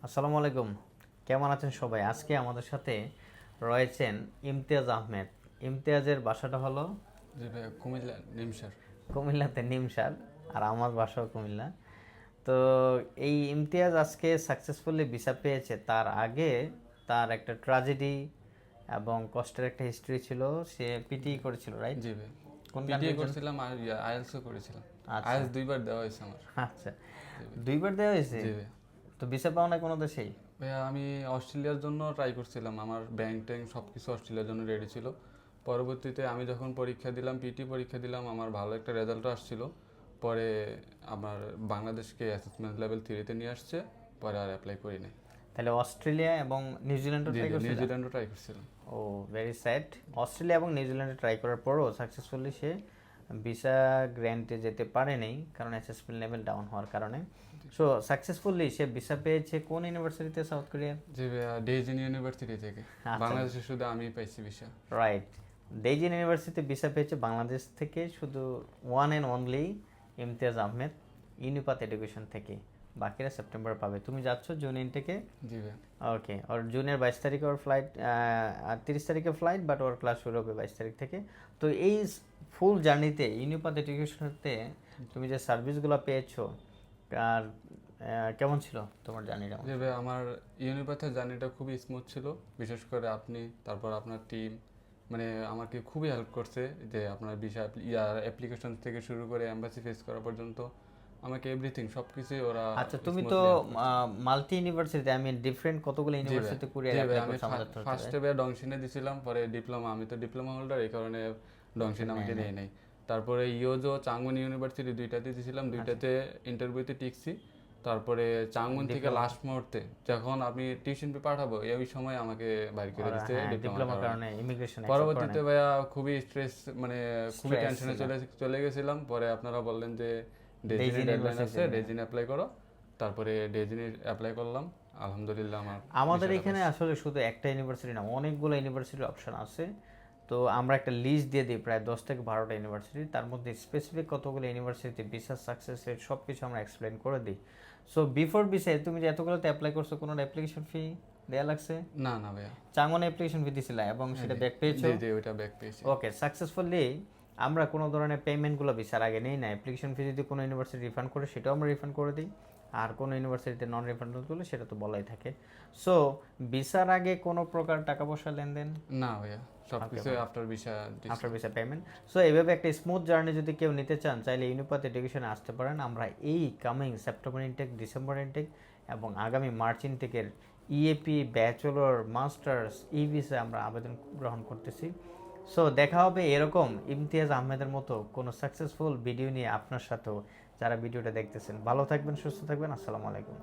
আসসালামু আলাইকুম। কেমন আছেন সবাই? আজকে আমাদের সাথে রয়েছেন ইমতিয়াজ আহমেদ। ইমতিয়াজের বাসাটা হলো জি ভাই, কুমিল্লা নিমসার। কুমিল্লাতে নিমসার, আর আমার বাসাও কুমিল্লা। তো এই ইমতিয়াজ আজকে সাকসেসফুলি ভিসা পেয়েছে। তার আগে তার একটা ট্র্যাজেডি এবং কষ্টের একটা হিস্ট্রি ছিল। সে পিটি করেছিল, রাইট? জি ভাই, কোন পিটিএ কান্ট্রির জন্য? করছিলাম আর আইএলসও করেছিলাম। আচ্ছা আইএলস 2বার দেওয়া হয়েছে আমার। আচ্ছা, জি ভাই। দুইবার দেওয়া হয়েছে? জি ভাই। তো ভিসা পাও না কোনো দেশেই? ভাইয়া আমি অস্ট্রেলিয়ার জন্য ট্রাই করছিলাম, আমার ব্যাংক ট্যাঙ্ক সব কিছু অস্ট্রেলিয়ার জন্য রেডি ছিল। পরবর্তীতে আমি যখন পরীক্ষা দিলাম, পিটি পরীক্ষা দিলাম, আমার ভালো একটা রেজাল্টও আসছিল। পরে আমার বাংলাদেশকে অ্যাসেসমেন্ট লেভেল 3-তে নিয়ে আসছে, পরে আর অ্যাপ্লাই করি নাই। তাহলে অস্ট্রেলিয়া এবং নিউজিল্যান্ডও জি ট্রাই জি, করছিল? নিউজিল্যান্ডও ট্রাই করছিলাম। ও, ভেরি স্যাড। অস্ট্রেলিয়া এবং নিউজিল্যান্ডে ট্রাই করার পরও সাকসেসফুলি সে ভিসা গ্র্যান্টে যেতে পারেনি, কারণ অ্যাসেসমেন্ট লেভেল ডাউন হওয়ার কারণে। সো সাকসেসফুলি সে ভিসা পেয়েছে কোন ইউনিভার্সিটিতে, সাউথ কোরিয়ার? জি ভাইয়া, ডেইজিন ইউনিভার্সিটি থেকে। আচ্ছা, বাংলাদেশে শুধু আমি পাইছি ভিসা। রাইট। ডেইজিন ইউনিভার্সিটিতে ভিসা পেয়েছে বাংলাদেশ থেকে শুধু one and only Imtiaz Ahmed, Unipath education থেকে। বাকিরা সেপ্টেম্বর পাবে। তুমি যাচ্ছ জুন ইনটেকে? জি ভাইয়া। ওকে, ওর জুনের 22 তারিখে ওর ফ্লাইট, 30 তারিখে ফ্লাইট, বাট ওর ক্লাস শুরু হবে 22 তারিখ থেকে। তো এই ফুল জার্নিতে ইউনিপাথ এডুকেশনতে তুমি যে সার্ভিসগুলো পেয়েছো, আর কেমন ছিল তোমার জার্নিটা? জি ভাই, আমার ইউনিভার্সিটির জার্নিটা খুবই স্মুথ ছিল। বিশেষ করে আপনি, তারপর আপনার টিম, মানে আমাকে খুবই হেল্প করছে। যে আপনার বিষয় অ্যাপ্লিকেশন থেকে শুরু করে এম্বাসি ফেস করা পর্যন্ত আমাকে এভরিথিং সব কিছুই ওরা আচ্ছা, তুমি তো স্মুথলি হেল্প করছে। মাল্টি ইউনিভার্সিটি, আমি ডিফারেন্ট কতগুলো জি ভাই। ইউনিভার্সিটি কুরিয়ার জি ভাই, অ্যাপ্লাই আমি করছো আমাদের তো। ফার্স্টে ভাই ডংশিনে দিছিলাম, পরে ডিপ্লোমা, আমি তো ডিপ্লোমা হোল্ডার, এই কারণে ডংশিন আমাকে নেয় নাই। তারপরে ইয়োজো চাংগুন ইউনিভার্সিটি দুইটাতে দিছিলাম, দুইটাতে ইন্টারভিউতে টিকছি। তারপরে চাংগুন থেকে লাস্ট মুহূর্তে যখন আমি টিউশন ফি পাঠাবো, এই সময় আমাকে বাইর করে দিচ্ছে ডিপ্লোমার ডিপ্লোমার কারণে। কারণে ইমিগ্রেশন পরবর্তীতে ভাইয়া খুবই স্ট্রেস, মানে খুবই Stress টেনশনে ছিল। চলে গেছিলাম। পরে আপনারা বললেন যে ডেজিনে ডেইজিন ডেডলাইন আছে, ইউনিভার্সিটি। ডেজিনে অ্যাপ্লাই করো। তারপরে ডেজিনে অ্যাপ্লাই করলাম, আলহামদুলিল্লাহ আমার আমাদের ভিসাটা এখানে পাইছি। আসলে শুধু একটা ইউনিভার্সিটি না, অনেকগুলো ইউনিভার্সিটির অপশন আছে। তো আমরা একটা লিস্ট দিয়ে দিই, প্রায় 10 থেকে 12টা ইউনিভার্সিটি। তার মধ্যে স্পেসিফিক কতগুলো ইউনিভার্সিটি ভিসা সাকসেস রেট সব কিছু আমরা এক্সপ্লেন করে দিই। সো বিফোর ভিসা তুমি যে এতগুলোতে অ্যাপ্লাই করছো, কোনো অ্যাপ্লিকেশন ফি দেওয়া লাগছে? না না ভাইয়া। চাঙনে অ্যাপ্লিকেশন ফি দিছিলা এবং হ্যাঁ সেটা জি। ব্যাক পেয়েছো? জি জি, ওইটা ব্যাক পেয়েছি। ওকে, সাকসেসফুলি আমরা কোনো ধরনের পেমেন্টগুলো ভিসার আগে নেই না। অ্যাপ্লিকেশন ফি যদি কোনো ইউনিভার্সিটি রিফান্ড করে, সেটাও আমরা রিফান্ড করে দিই। আর কোনো ইউনিভার্সিটিতে নন রিফান্ডেবল করলে সেটা তো বলাই থাকে। সো ভিসার আগে কোনো প্রকার টাকা পয়সা লেনদেন? না ভাইয়া, সব ওকে, কিছু after visa. After visa payment. So এইভাবে একটা স্মুথ জার্নি যদি কেউ নিতে চান, চাইলে ইউনিপাথ এডুকেশনে আসতে পারেন। আমরা এই coming September intake, December intake এবং আগামী মার্চ ইনটেকের ইএপি, ব্যাচেলর, মাস্টার্স, ই ভিসা আমরা আবেদন গ্রহণ করতেছি। সো দেখা হবে এরকম ইমতিয়াজ আহমেদের মতো কোনো সাকসেসফুল ভিডিও নিয়ে আপনার সাথেও, যারা ভিডিওটা দেখতেছেন। ভালো থাকবেন, সুস্থ থাকবেন। আসসালামু আলাইকুম।